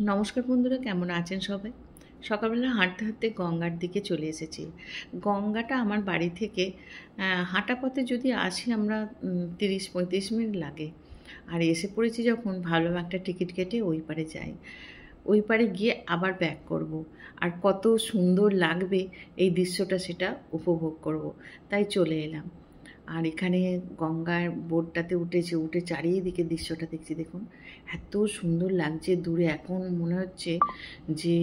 নমস্কার বন্ধুরা, কেমন আছেন সবাই? সকালবেলা হাঁটতে হাঁটতে গঙ্গার দিকে চলে এসেছি। গঙ্গাটা আমার বাড়ি থেকে হাঁটা পথে যদি আসি আমরা ৩০-৩৫ মিনিট লাগে। আর এসে পড়েছি যখন ভাবলাম একটা টিকিট কেটে ওই পারে যাই। ওই পারে গিয়ে আবার ব্যাক করব। আর কত সুন্দর লাগবে এই দৃশ্যটা সেটা উপভোগ করব। তাই চলে এলাম। আর এখানে গঙ্গার বোটটাতে উঠেছি, উঠে চারিদিকে দৃশ্যটা দেখছি। দেখুন এত সুন্দর লাগছে দূরে। এখন মনে হচ্ছে যে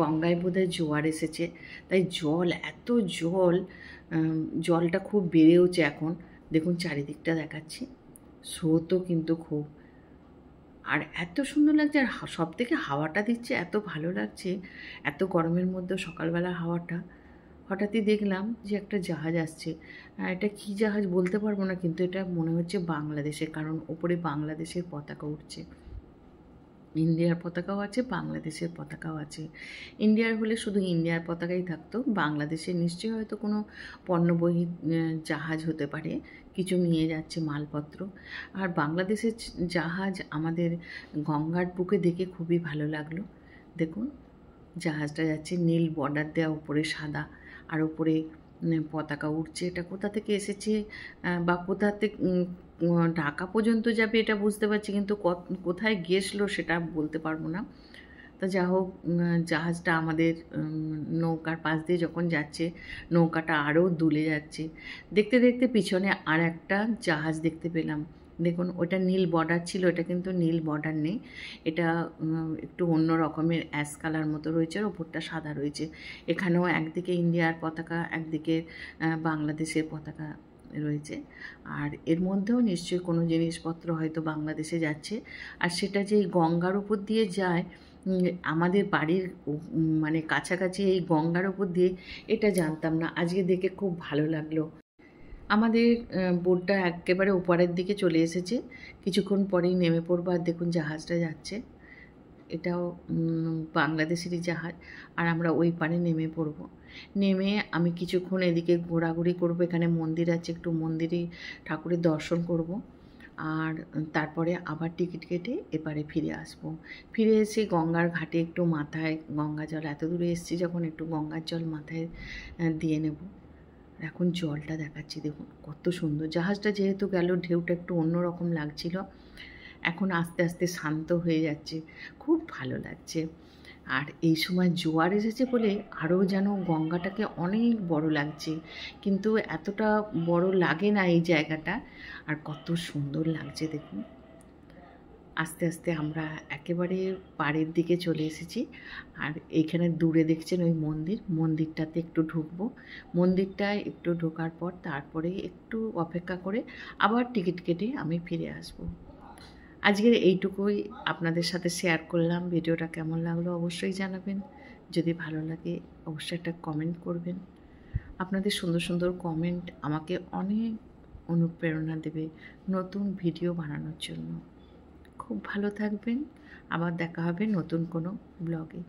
গঙ্গায় বোধহয় জোয়ার এসেছে, তাই জল এত জল, জলটা খুব বেড়েওছে এখন। দেখুন চারিদিকটা দেখাচ্ছি, স্রোতও কিন্তু খুব। আর এত সুন্দর লাগছে, আর সব থেকে হাওয়াটা দিচ্ছে, এত ভালো লাগছে। এত গরমের মধ্যে সকালবেলা হাওয়াটা, হঠাৎই দেখলাম যে একটা জাহাজ আসছে। এটা কী জাহাজ বলতে পারবো না, কিন্তু এটা মনে হচ্ছে বাংলাদেশের, কারণ ওপরে বাংলাদেশের পতাকা উঠছে। ইন্ডিয়ার পতাকাও আছে, বাংলাদেশের পতাকাও আছে। ইন্ডিয়ার হলে শুধু ইন্ডিয়ার পতাকাই থাকতো, বাংলাদেশে নিশ্চয়ই হয়তো কোনো পণ্যবহী জাহাজ হতে পারে, কিছু নিয়ে যাচ্ছে মালপত্র। আর বাংলাদেশের জাহাজ আমাদের গঙ্গার বুকে দেখে খুবই ভালো লাগলো। দেখুন জাহাজটা যাচ্ছে, নীল বর্ডার দেওয়া, উপরে সাদা, আর উপরে পতাকা উঠছে। এটা কোথা থেকে এসেছে বা কোথা থেকে ঢাকা পর্যন্ত যাবে এটা বুঝতে পারছি, কিন্তু কোথায় গেছলো সেটা বলতে পারবো না। তা যা হোক, জাহাজটা আমাদের নৌকার পাশ দিয়ে যখন যাচ্ছে, নৌকাটা আরও দুলে যাচ্ছে। দেখতে দেখতে পিছনে আর একটা জাহাজ দেখতে পেলাম। দেখুন ওটা নীল বর্ডার ছিল, এটা কিন্তু নীল বর্ডার নেই। এটা একটু অন্য রকমের অ্যাশ কালার মতো রয়েছে, আর ওপরটা সাদা রয়েছে। এখানেও একদিকে ইন্ডিয়ার পতাকা, একদিকে বাংলাদেশের পতাকা রয়েছে। আর এর মধ্যেও নিশ্চয়ই কোনো জিনিসপত্র হয়তো বাংলাদেশে যাচ্ছে। আর সেটা যে গঙ্গার উপর দিয়ে যায়, আমাদের বাড়ির মানে কাছাকাছি এই গঙ্গার উপর দিয়ে, এটা জানতাম না। আজকে দেখে খুব ভালো লাগলো। আমাদের বোটটা একেবারে ওপারের দিকে চলে এসেছে, কিছুক্ষণ পরেই নেমে পড়বো। আর দেখুন জাহাজটা যাচ্ছে, এটাও বাংলাদেশেরই জাহাজ। আর আমরা ওই পারে নেমে পড়ব। নেমে আমি কিছুক্ষণ এদিকে ঘোরাঘুরি করব, এখানে মন্দির আছে, একটু মন্দিরে ঠাকুরের দর্শন করব। আর তারপরে আবার টিকিট কেটে এপারে ফিরে আসব। ফিরে এসে গঙ্গার ঘাটে একটু মাথায় গঙ্গা জল, এত দূরে এসেছি যখন একটু গঙ্গার জল মাথায় দিয়ে নেব। এখন জলটা দেখাচ্ছি, দেখুন কত সুন্দর। জাহাজটা যেহেতু গেল, ঢেউটা একটু অন্যরকম লাগছিল, এখন আস্তে আস্তে শান্ত হয়ে যাচ্ছে, খুব ভালো লাগছে। আর এই সময় জোয়ার এসেছে বলে আরও যেন গঙ্গাটাকে অনেক বড় লাগছে, কিন্তু এতটা বড় লাগে না এই জায়গাটা। আর কত সুন্দর লাগছে দেখুন। আস্তে আস্তে আমরা একেবারে পাড়ের দিকে চলে এসেছি। আর এইখানে দূরে দেখছেন ওই মন্দিরটাতে একটু ঢুকবো। মন্দিরটায় একটু ঢোকার পর তারপরে একটু অপেক্ষা করে আবার টিকিট কেটে আমি ফিরে আসবো। আজকের এইটুকুই আপনাদের সাথে শেয়ার করলাম। ভিডিওটা কেমন লাগলো অবশ্যই জানাবেন। যদি ভালো লাগে অবশ্যই একটা কমেন্ট করবেন। আপনাদের সুন্দর সুন্দর কমেন্ট আমাকে অনেক অনুপ্রেরণা দেবে নতুন ভিডিও বানানোর জন্য। খুব ভালো থাকবেন। আবার দেখা হবে নতুন কোনো ব্লগে।